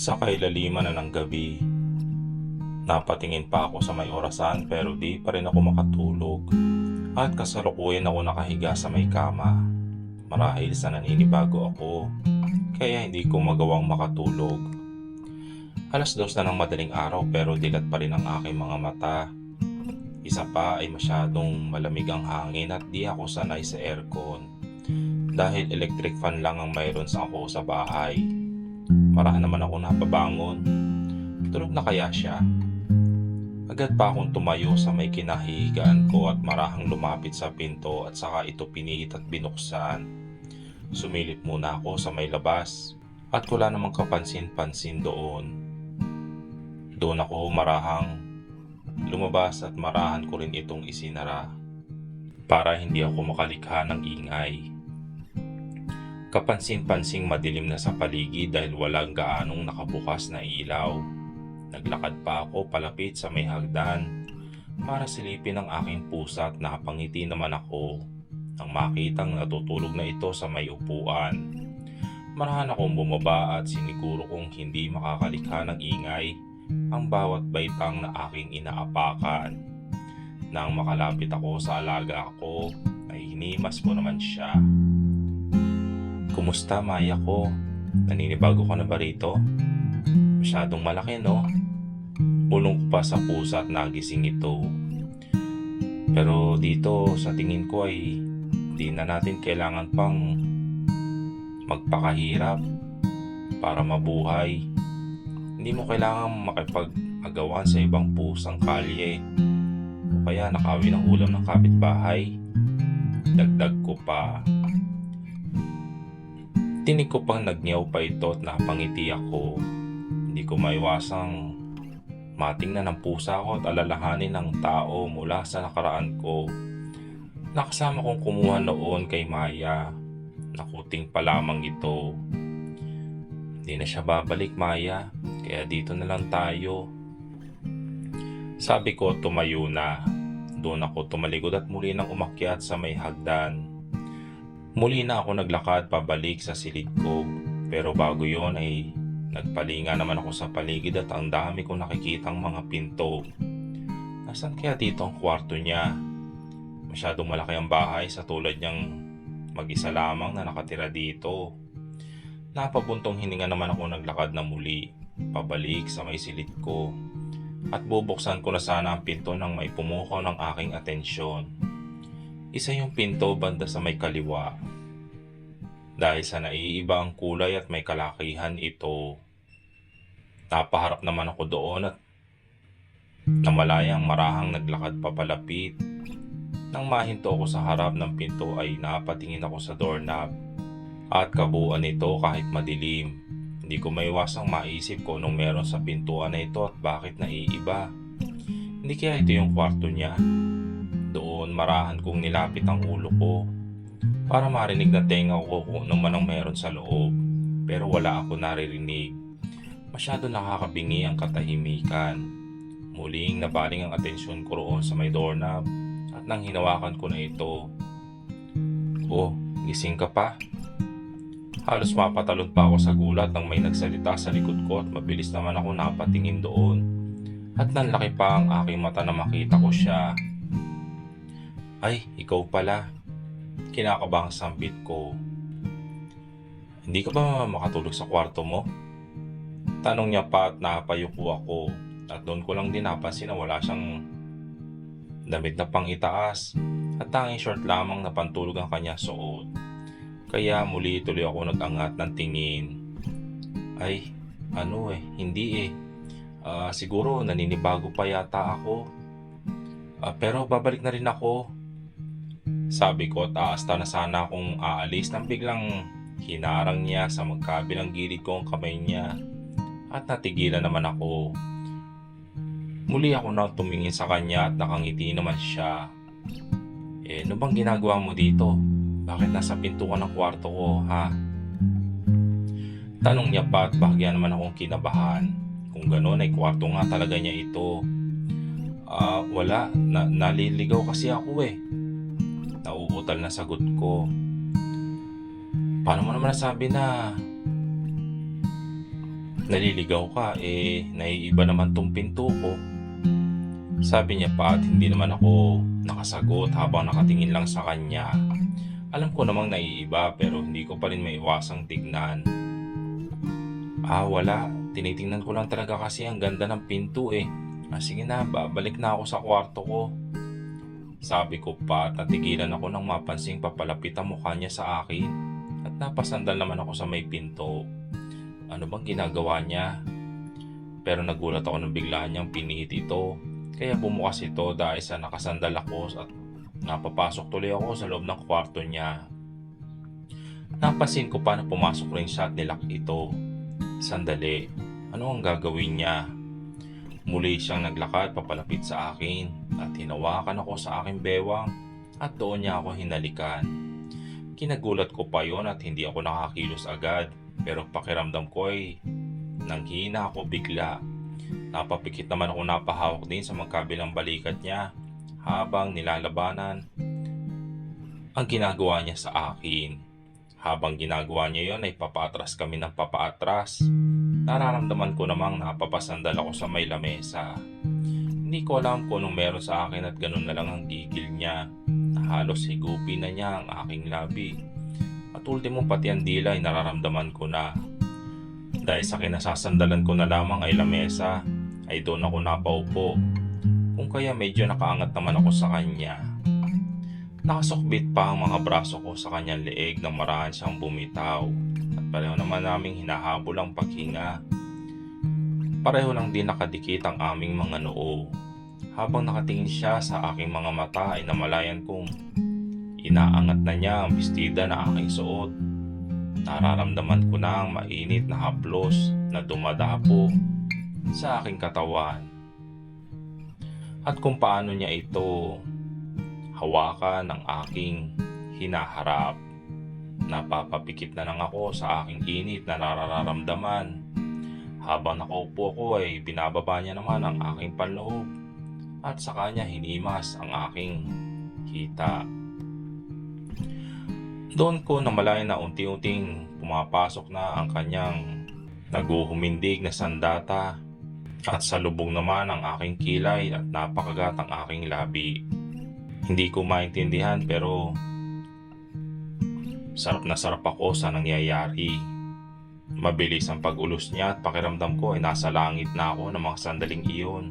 Sa kailaliman na ng gabi, napatingin pa ako sa may orasan pero di pa rin ako makatulog at kasalukuyan ako nakahiga sa may kama. Marahil sa naninibago ako, kaya hindi ko magawang makatulog. 2:00 na ng madaling araw pero dilat pa rin ang aking mga mata. Isa pa ay masyadong malamig ang hangin at di ako sanay sa aircon dahil electric fan lang ang mayroon sa ako sa bahay. Maraan naman ako napabangon. Tulog na kaya siya? Agad pa akong tumayo sa may kinahihigaan ko at marahang lumapit sa pinto at saka ito pinihit at binuksan. Sumilip muna ako sa may labas at wala namang kapansin-pansin doon. Doon ako marahang lumabas at marahan ko rin itong isinara para hindi ako makalikha ng ingay. Kapansin-pansing madilim na sa paligid dahil walang gaanong nakabukas na ilaw. Naglakad pa ako palapit sa may hagdan para silipin ang aking pusa at napangiti naman ako nang makitang natutulog na ito sa may upuan. Marahan akong bumaba at siniguro kong hindi makakalikha ng ingay ang bawat baitang na aking inaapakan. Nang makalapit ako sa alaga ko, ay hinimas ko naman siya. Kumusta, Maya ko? Naninibago ka na ba rito? Masyadong malaki, no? Bulong ko pa sa pusa at nagising ito. Pero dito sa tingin ko ay di na natin kailangan pang magpakahirap para mabuhay. Hindi mo kailangan makipag-agawan sa ibang pusang kalye o kaya nakawi ng ulam ng kapitbahay. Dagdag ko pa. Tinig ko pang nagnyaw pa ito at napangiti ako. Hindi ko maiwasang matingnan ng pusa ko at alalahanin ng tao mula sa nakaraan ko. Nakasama kong kumuha noon kay Maya. Nakuting pa lamang ito. Hindi na siya babalik, Maya. Kaya dito na lang tayo. Sabi ko tumayo na. Doon ako tumalikod at muli nang umakyat sa may hagdan. Muli na ako naglakad pabalik sa silid ko. Pero bago yon ay nagpalinga naman ako sa paligid at ang dami kong nakikitang mga pinto. Nasaan kaya dito ang kwarto niya? Masyadong malaki ang bahay sa tulad niyang mag-isa lamang na nakatira dito. Napabuntong hininga naman ako naglakad na muli, pabalik sa may silid ko. At bubuksan ko na sana ang pinto nang may pumukaw ng aking atensyon. Isa yung pinto banda sa may kaliwa. Dahil sa naiiba ang kulay at may kalakihan ito. Napaharap naman ako doon at namalayang marahang naglakad papalapit. Nang mahinto ako sa harap ng pinto ay napatingin ako sa doorknob. At kabuuan nito kahit madilim. Hindi ko maiwasang maisip ko nung meron sa pintuan na ito at bakit naiiba. Hindi kaya ito yung kwarto niya. Doon marahan kong nilapit ang ulo ko para marinig na tenga ko kung ano man ang meron sa loob. Pero wala ako naririnig. Masyado nakakabingi ang katahimikan. Muling nabaling ang atensyon ko roon sa may doorknob at nang hinawakan ko na ito. Oh, gising ka pa? Halos mapatalon pa ako sa gulat nang may nagsalita sa likod ko at mabilis naman ako napatingin doon. At nanlaki pa ang aking mata na makita ko siya. Ay, ikaw pala. Kinakabang sambit ko. Hindi ka ba makatulog sa kwarto mo? Tanong niya pa at napayuko ako. At doon ko lang din napansin na wala siyang damit na pang itaas. At tanging short lamang na pantulog ang kanya suot. Kaya muli tuloy ako nag-angat ng tingin. Ay, hindi eh. Siguro naninibago pa yata ako. Pero babalik na rin ako. Sabi ko at aasta na sana akong aalis nang biglang hinarang niya sa magkabilang gilid ko ang kamay niya. At natigilan naman ako. Muli ako na tumingin sa kanya at nakangiti naman siya. Ano bang ginagawa mo dito? Bakit nasa pinto ka ng kwarto ko, ha? Tanong niya pa at bahagya naman akong kinabahan. Kung gano'n ay kwarto nga talaga niya ito. Wala. Naliligaw kasi ako eh. Nauutal na sagot ko. Paano mo naman nasabi na Naliligaw ka, naiiba naman tong pinto ko. Sabi niya pa at hindi naman ako nakasagot habang nakatingin lang sa kanya. Alam ko namang naiiba pero hindi ko pa rin maiwasang tignan. Wala. Tinitingnan ko lang talaga kasi ang ganda ng pinto eh. Sige na, babalik na ako sa kwarto ko. Sabi ko pa at natigilan ako nang mapansing papalapit ang mukha niya sa akin. At napasandal naman ako sa may pinto. Ano bang ginagawa niya? Pero nagulat ako nang biglaan niyang pinihit ito. Kaya bumukas ito dahil sa nakasandal ako at napapasok tuloy ako sa loob ng kwarto niya. Napansin ko pa na pumasok rin siya at nilak ito. Sandali, ano ang gagawin niya? Muli siyang naglakad papalapit sa akin at hinawakan ako sa aking bewang at doon niya ako hinalikan. Kinagulat ko pa yon at hindi ako nakakilos agad pero pakiramdam ko ay nanghina ako bigla. Napapikit naman ako napahawak din sa magkabilang balikat niya habang nilalabanan ang ginagawa niya sa akin. Habang ginagawa niya yon ay papaatras kami ng papaatras. Nararamdaman ko namang napapasandal ako sa may lamesa. Hindi ko alam kung anong meron sa akin at ganun na lang ang gigil niya. Halos higupin na niya ang aking labi. At ultimo pati ang dila ay nararamdaman ko na. Dahil sa kinasasandalan ko na lamang ay lamesa, ay doon ako napaupo. Kung kaya medyo nakaangat naman ako sa kanya. Nakasukbit pa ang mga braso ko sa kanyang leeg nang marahan siyang bumitaw. At pareho naman naming hinahabol ang paghinga. Pareho lang din nakadikit ang aming mga noo. Habang nakatingin siya sa aking mga mata ay namalayan kong inaangat na niya ang bestida na aking suot. Nararamdaman ko na ang mainit na haplos na dumadapo sa aking katawan. At kung paano niya ito hawakan ng aking hinaharap. Napapapikit na lang ako sa aking init na nararamdaman. Habang nakaupo ko ay binababa niya naman ang aking panloob at sa kanya hinimas ang aking hita. Doon ko namalayan na unti-unting pumapasok na ang kanyang naguhumindig na sandata at salubong naman ang aking kilay at napakagat ang aking labi. Hindi ko maintindihan pero sarap na sarap ako sa nangyayari. Mabilis ang pag-ulos niya at pakiramdam ko ay nasa langit na ako ng mga sandaling iyon.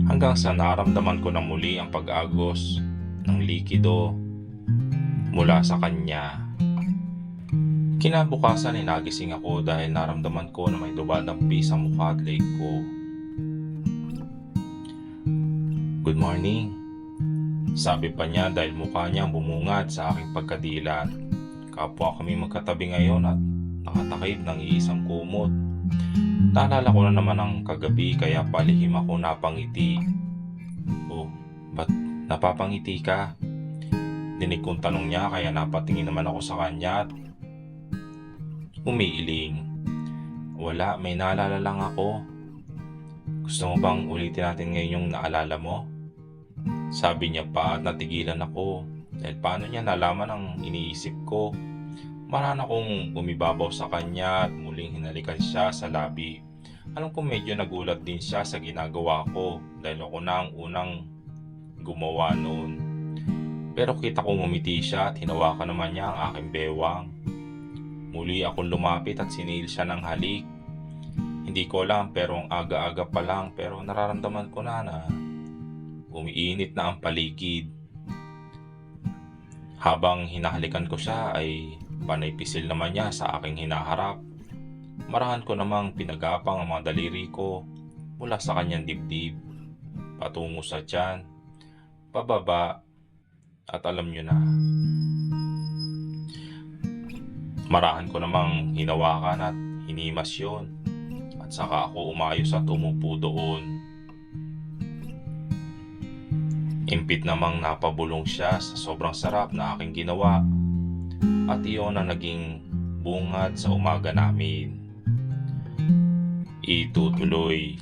Hanggang sa naramdaman ko na muli ang pag-agos ng likido mula sa kanya. Kinabukasan ay nagising ako dahil naramdaman ko na may dumadampi sa mukha at leeg ko. Good morning. Sabi pa niya dahil mukha niyang bumungad sa aking pagkadilat. Kapwa kami magkatabi ngayon at nakatakip ng iisang kumot. Naalala ko na naman ang kagabi kaya palihim ako napangiti. Ba't napapangiti ka? Dinig kong tanong niya kaya napatingin naman ako sa kanya at umiiling. Wala, may naalala lang ako. Gusto mo bang ulitin natin ngayon yung naalala mo? Sabi niya pa at natigilan ako dahil paano niya nalaman ang iniisip ko. Marahan akong umibabaw sa kanya at muling hinalikan siya sa labi. Alam ko medyo nagulat din siya sa ginagawa ko dahil ako na ang unang gumawa noon. Pero kita kong umiti siya at hinawakan naman niya ang aking bewang. Muli akong lumapit at sinil siya ng halik. Hindi ko alam pero ang aga-aga pa lang pero nararamdaman ko na umiinit na ang paligid. Habang hinahalikan ko siya ay panay pisil naman niya sa aking hinaharap. Marahan ko namang pinagapang ang mga daliri ko mula sa kanyang dibdib, patungo sa tiyan, pababa, at alam niyo na. Marahan ko namang hinawakan at hinimas yun at saka ako umayos at umupo doon. Impit namang napabulong siya sa sobrang sarap na aking ginawa at iyon ang naging bungad sa umaga namin. Itutuloy.